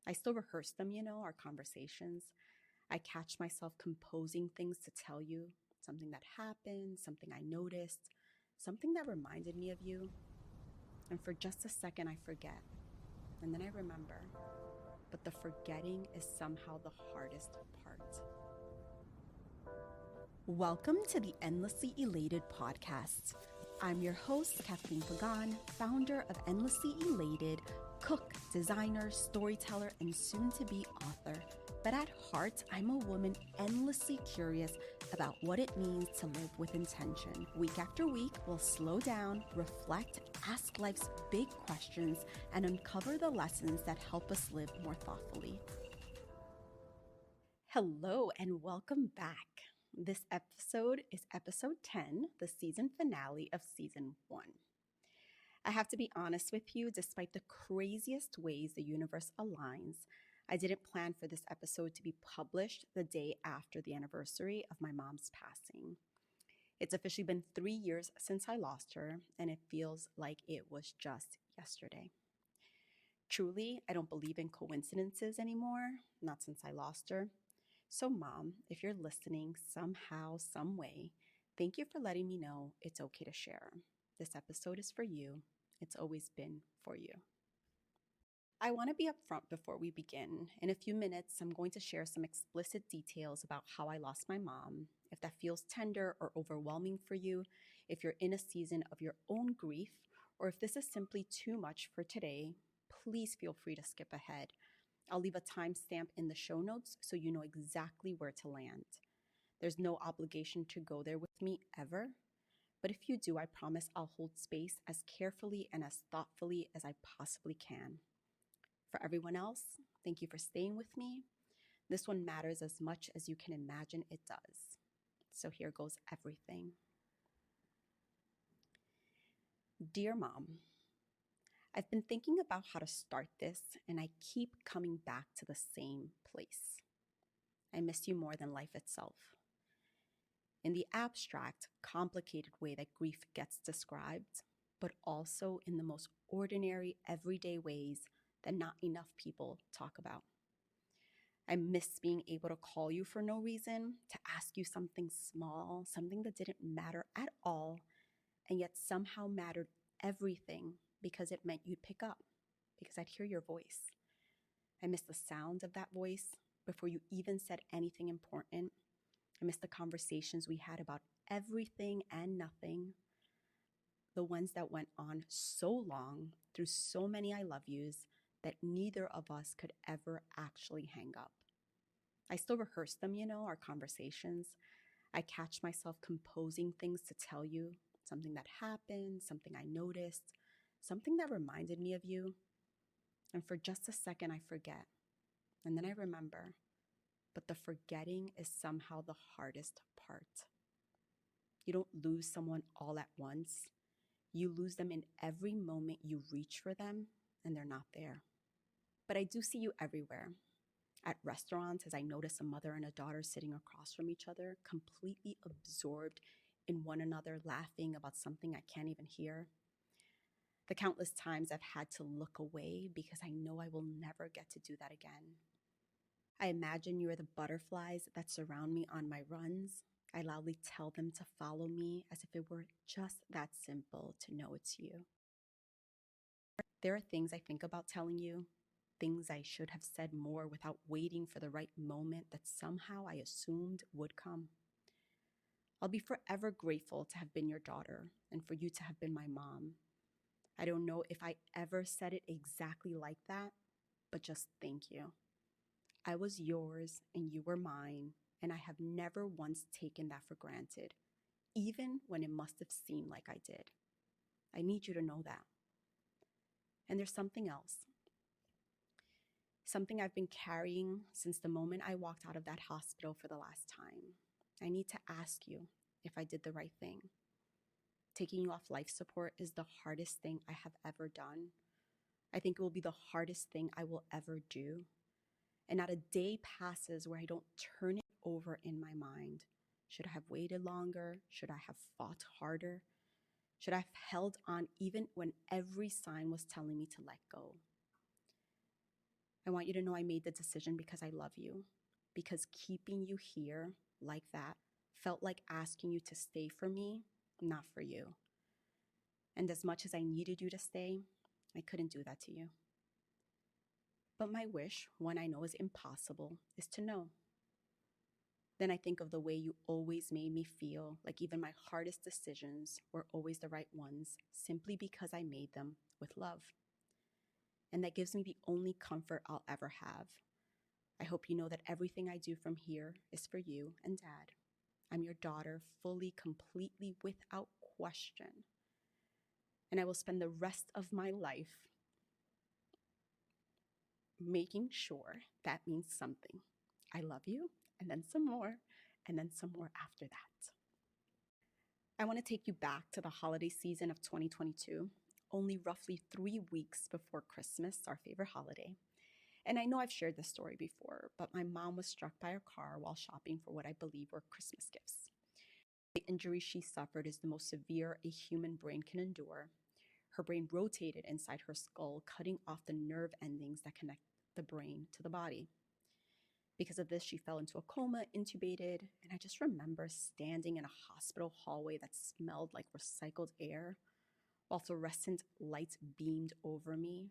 I still rehearse them, our conversations. I catch myself composing things to tell you, something that happened, something I noticed, something that reminded me of you. And for just a second, I forget. And then I remember. But the forgetting is somehow the hardest part. Welcome to the Endlessly Elated podcast. I'm your host, Kathleen Pagan, founder of Endlessly Elated, cook, designer, storyteller, and soon-to-be author. But at heart, I'm a woman endlessly curious about what it means to live with intention. Week after week, we'll slow down, reflect, ask life's big questions, and uncover the lessons that help us live more thoughtfully. Hello, and welcome back. This episode is episode 10, the season finale of season 1. I have to be honest with you, despite the craziest ways the universe aligns, I didn't plan for this episode to be published the day after the anniversary of my mom's passing. It's officially been 3 years since I lost her, and it feels like it was just yesterday. Truly, I don't believe in coincidences anymore, not since I lost her. So, Mom, if you're listening somehow, some way, thank you for letting me know it's okay to share. This episode is for you. It's always been for you. I want to be upfront before we begin. In a few minutes, I'm going to share some explicit details about how I lost my mom. If that feels tender or overwhelming for you, if you're in a season of your own grief, or if this is simply too much for today, please feel free to skip ahead. I'll leave a timestamp in the show notes so you know exactly where to land. There's no obligation to go there with me ever, but if you do, I promise I'll hold space as carefully and as thoughtfully as I possibly can. For everyone else, thank you for staying with me. This one matters as much as you can imagine it does. So here goes everything. Dear Mom, I've been thinking about how to start this, and I keep coming back to the same place. I miss you more than life itself. In the abstract, complicated way that grief gets described, but also in the most ordinary, everyday ways that not enough people talk about. I miss being able to call you for no reason, to ask you something small, something that didn't matter at all, and yet somehow mattered everything because it meant you'd pick up, because I'd hear your voice. I miss the sound of that voice before you even said anything important. I miss the conversations we had about everything and nothing, the ones that went on so long through so many I love yous that neither of us could ever actually hang up. I still rehearse them, our conversations. I catch myself composing things to tell you, something that happened, something I noticed, something that reminded me of you. And for just a second, I forget. And then I remember. But the forgetting is somehow the hardest part. You don't lose someone all at once. You lose them in every moment you reach for them, and they're not there. But I do see you everywhere. At restaurants, as I notice a mother and a daughter sitting across from each other, completely absorbed in one another, laughing about something I can't even hear. The countless times I've had to look away because I know I will never get to do that again. I imagine you are the butterflies that surround me on my runs. I loudly tell them to follow me as if it were just that simple to know it's you. There are things I think about telling you, things I should have said more without waiting for the right moment that somehow I assumed would come. I'll be forever grateful to have been your daughter and for you to have been my mom. I don't know if I ever said it exactly like that, but just thank you. I was yours and you were mine, and I have never once taken that for granted, even when it must have seemed like I did. I need you to know that. And there's something else. Something I've been carrying since the moment I walked out of that hospital for the last time. I need to ask you if I did the right thing. Taking you off life support is the hardest thing I have ever done. I think it will be the hardest thing I will ever do. And not a day passes where I don't turn it over in my mind. Should I have waited longer? Should I have fought harder? Should I have held on even when every sign was telling me to let go? I want you to know I made the decision because I love you, because keeping you here like that felt like asking you to stay for me, not for you. And as much as I needed you to stay, I couldn't do that to you. But my wish, one I know is impossible, is to know. Then I think of the way you always made me feel, like even my hardest decisions were always the right ones, simply because I made them with love. And that gives me the only comfort I'll ever have. I hope you know that everything I do from here is for you and Dad. I'm your daughter, fully, completely, without question. And I will spend the rest of my life making sure that means something. I love you, and then some more, and then some more after that. I want to take you back to the holiday season of 2022, only roughly 3 weeks before Christmas, our favorite holiday. And I know I've shared this story before, but my mom was struck by a car while shopping for what I believe were Christmas gifts. The injury she suffered is the most severe a human brain can endure. Her brain rotated inside her skull, cutting off the nerve endings that connect the brain to the body. Because of this, she fell into a coma, intubated, and I just remember standing in a hospital hallway that smelled like recycled air, while fluorescent lights beamed over me,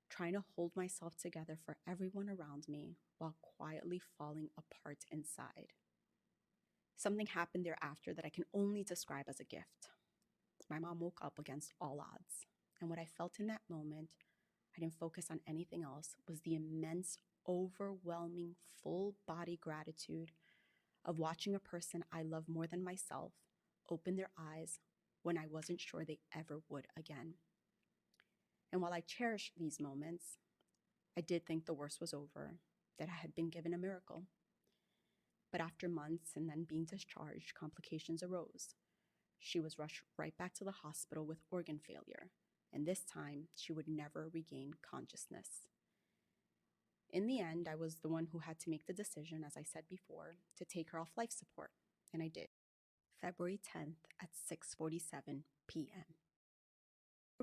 trying to hold myself together for everyone around me while quietly falling apart inside. Something happened thereafter that I can only describe as a gift. My mom woke up against all odds, and what I felt in that moment, I didn't focus on anything else, was the immense, overwhelming, full-body gratitude of watching a person I love more than myself open their eyes when I wasn't sure they ever would again. And while I cherish these moments, I did think the worst was over, that I had been given a miracle. But after months and then being discharged, complications arose. She was rushed right back to the hospital with organ failure, and this time she would never regain consciousness. In the end, I was the one who had to make the decision, as I said before, to take her off life support, and I did. February 10th at 6:47 p.m.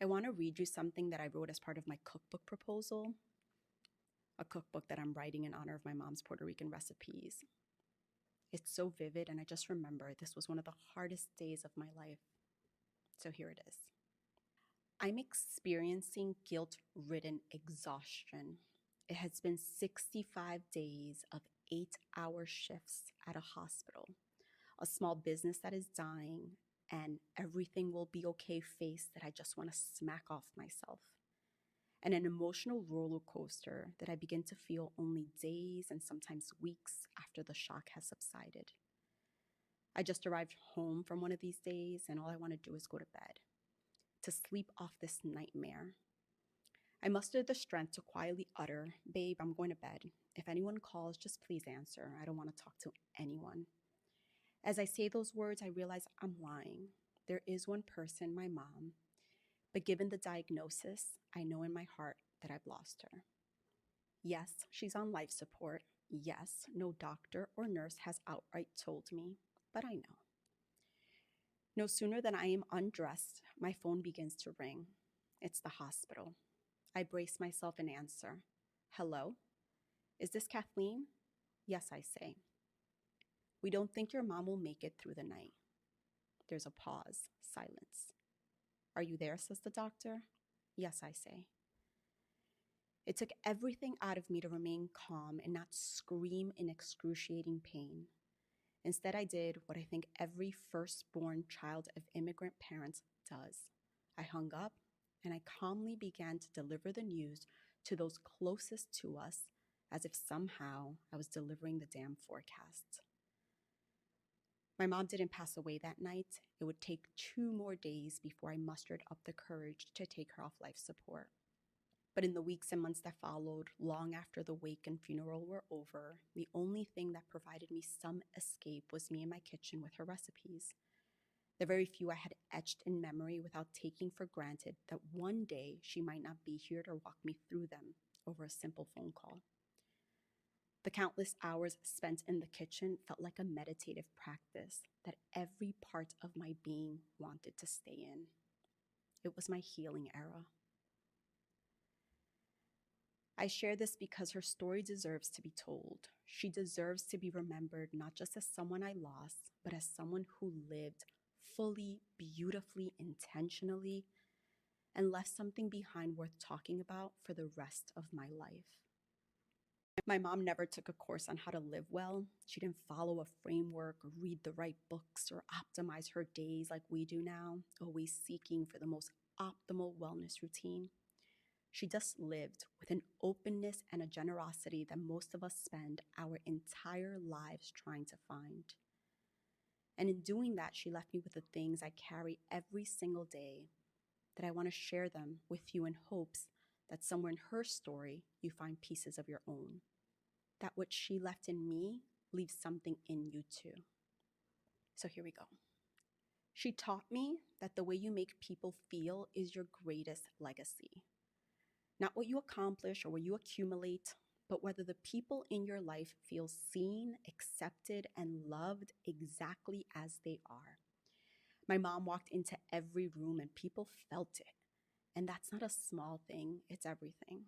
I want to read you something that I wrote as part of my cookbook proposal, a cookbook that I'm writing in honor of my mom's Puerto Rican recipes. It's so vivid, and I just remember this was one of the hardest days of my life. So here it is. I'm experiencing guilt-ridden exhaustion. It has been 65 days of 8-hour shifts at a hospital, a small business that is dying, and everything will be okay face that I just want to smack off myself, and an emotional roller coaster that I begin to feel only days and sometimes weeks after the shock has subsided. I just arrived home from one of these days, and all I want to do is go to bed, to sleep off this nightmare. I mustered the strength to quietly utter, "Babe, I'm going to bed. If anyone calls, just please answer. I don't want to talk to anyone." As I say those words, I realize I'm lying. There is one person, my mom, but given the diagnosis, I know in my heart that I've lost her. Yes, she's on life support. Yes, no doctor or nurse has outright told me, but I know. No sooner than I am undressed, my phone begins to ring. It's the hospital. I brace myself and answer. "Hello? Is this Kathleen?" "Yes," I say. "We don't think your mom will make it through the night." There's a pause, silence. "Are you there?" says the doctor. "Yes," I say. It took everything out of me to remain calm and not scream in excruciating pain. Instead, I did what I think every firstborn child of immigrant parents does. I hung up and I calmly began to deliver the news to those closest to us, as if somehow I was delivering the damn forecast. My mom didn't pass away that night. It would take 2 more days before I mustered up the courage to take her off life support. But in the weeks and months that followed, long after the wake and funeral were over, the only thing that provided me some escape was me in my kitchen with her recipes. The very few I had etched in memory without taking for granted that one day she might not be here to walk me through them over a simple phone call. The countless hours spent in the kitchen felt like a meditative practice that every part of my being wanted to stay in. It was my healing era. I share this because her story deserves to be told. She deserves to be remembered not just as someone I lost, but as someone who lived fully, beautifully, intentionally, and left something behind worth talking about for the rest of my life. My mom never took a course on how to live well. She didn't follow a framework or read the right books or optimize her days like we do now, always seeking for the most optimal wellness routine. She just lived with an openness and a generosity that most of us spend our entire lives trying to find. And in doing that, she left me with the things I carry every single day, that I want to share them with you in hopes that somewhere in her story you find pieces of your own. That what she left in me leaves something in you too. So here we go. She taught me that the way you make people feel is your greatest legacy. Not what you accomplish or what you accumulate, but whether the people in your life feel seen, accepted, and loved exactly as they are. My mom walked into every room and people felt it. And that's not a small thing, it's everything.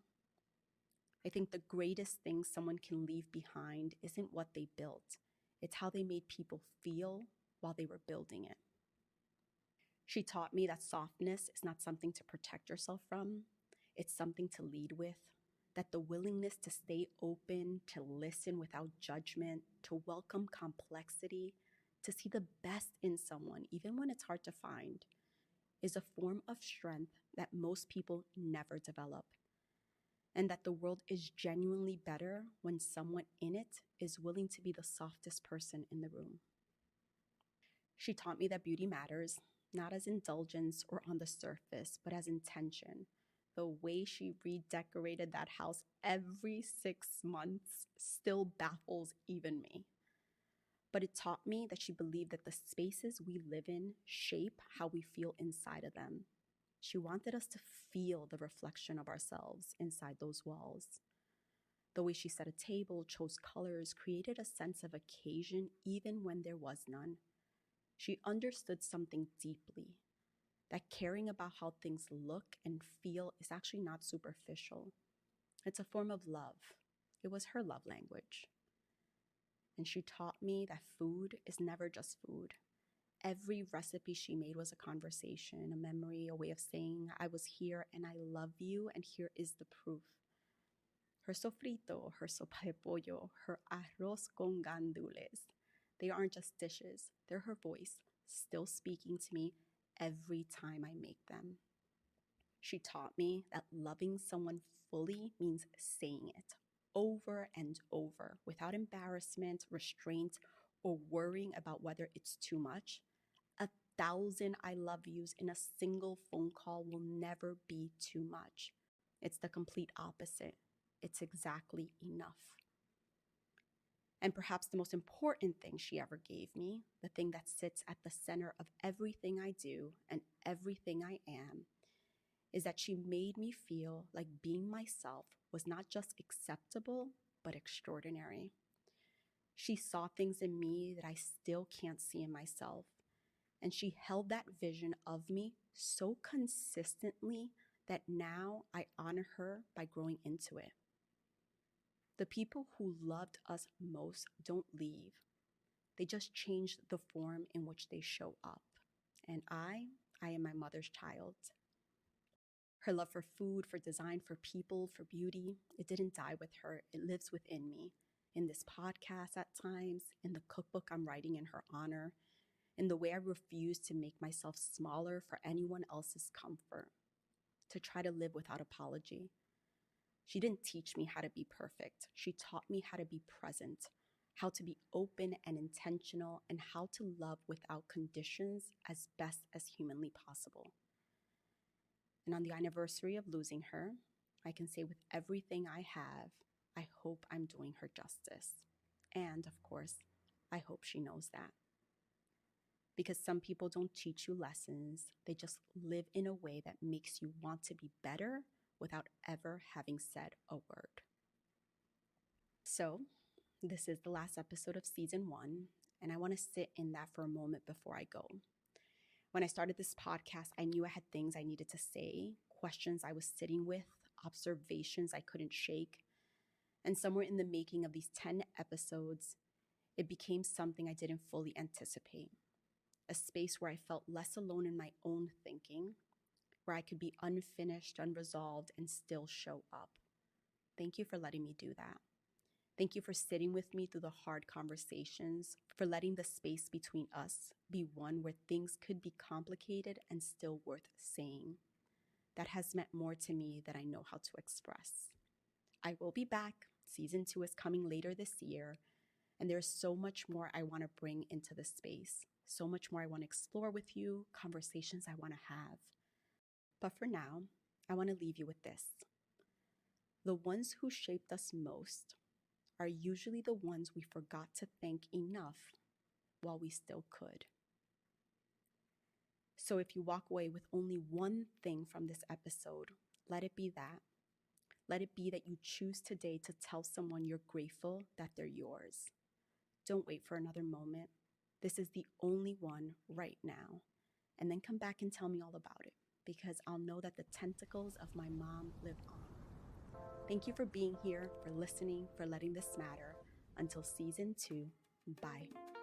I think the greatest thing someone can leave behind isn't what they built, it's how they made people feel while they were building it. She taught me that softness is not something to protect yourself from, it's something to lead with. That the willingness to stay open, to listen without judgment, to welcome complexity, to see the best in someone, even when it's hard to find, is a form of strength that most people never develop. And that the world is genuinely better when someone in it is willing to be the softest person in the room. She taught me that beauty matters, not as indulgence or on the surface, but as intention. The way she redecorated that house every 6 months still baffles even me. But it taught me that she believed that the spaces we live in shape how we feel inside of them. She wanted us to feel the reflection of ourselves inside those walls. The way she set a table, chose colors, created a sense of occasion even when there was none. She understood something deeply, that caring about how things look and feel is actually not superficial. It's a form of love. It was her love language. And she taught me that food is never just food. Every recipe she made was a conversation, a memory, a way of saying, I was here and I love you, and here is the proof. Her sofrito, her sopa de pollo, her arroz con gandules. They aren't just dishes, they're her voice, still speaking to me every time I make them. She taught me that loving someone fully means saying it over and over without embarrassment, restraint, or worrying about whether it's too much. 1,000 I love yous in a single phone call will never be too much. It's the complete opposite. It's exactly enough. And perhaps the most important thing she ever gave me, the thing that sits at the center of everything I do and everything I am, is that she made me feel like being myself was not just acceptable, but extraordinary. She saw things in me that I still can't see in myself. And she held that vision of me so consistently that now I honor her by growing into it. The people who loved us most don't leave. They just change the form in which they show up. And I am my mother's child. Her love for food, for design, for people, for beauty, it didn't die with her. It lives within me. In this podcast at times, in the cookbook I'm writing in her honor, in the way I refuse to make myself smaller for anyone else's comfort, to try to live without apology. She didn't teach me how to be perfect. She taught me how to be present, how to be open and intentional, and how to love without conditions as best as humanly possible. And on the anniversary of losing her, I can say with everything I have, I hope I'm doing her justice. And of course, I hope she knows that. Because some people don't teach you lessons, they just live in a way that makes you want to be better without ever having said a word. So, this is the last episode of season 1, and I want to sit in that for a moment before I go. When I started this podcast, I knew I had things I needed to say, questions I was sitting with, observations I couldn't shake. And somewhere in the making of these 10 episodes, it became something I didn't fully anticipate. A space where I felt less alone in my own thinking, where I could be unfinished, unresolved, and still show up. Thank you for letting me do that. Thank you for sitting with me through the hard conversations, for letting the space between us be one where things could be complicated and still worth saying. That has meant more to me than I know how to express. I will be back. Season 2 is coming later this year, and there's so much more I want to bring into the space, so much more I want to explore with you, conversations I want to have. But for now, I want to leave you with this. The ones who shaped us most are usually the ones we forgot to thank enough while we still could. So if you walk away with only one thing from this episode, let it be that. Let it be that you choose today to tell someone you're grateful that they're yours. Don't wait for another moment. This is the only one right now. And then come back and tell me all about it, because I'll know that the tentacles of my mom live on. Thank you for being here, for listening, for letting this matter. Until season 2, bye.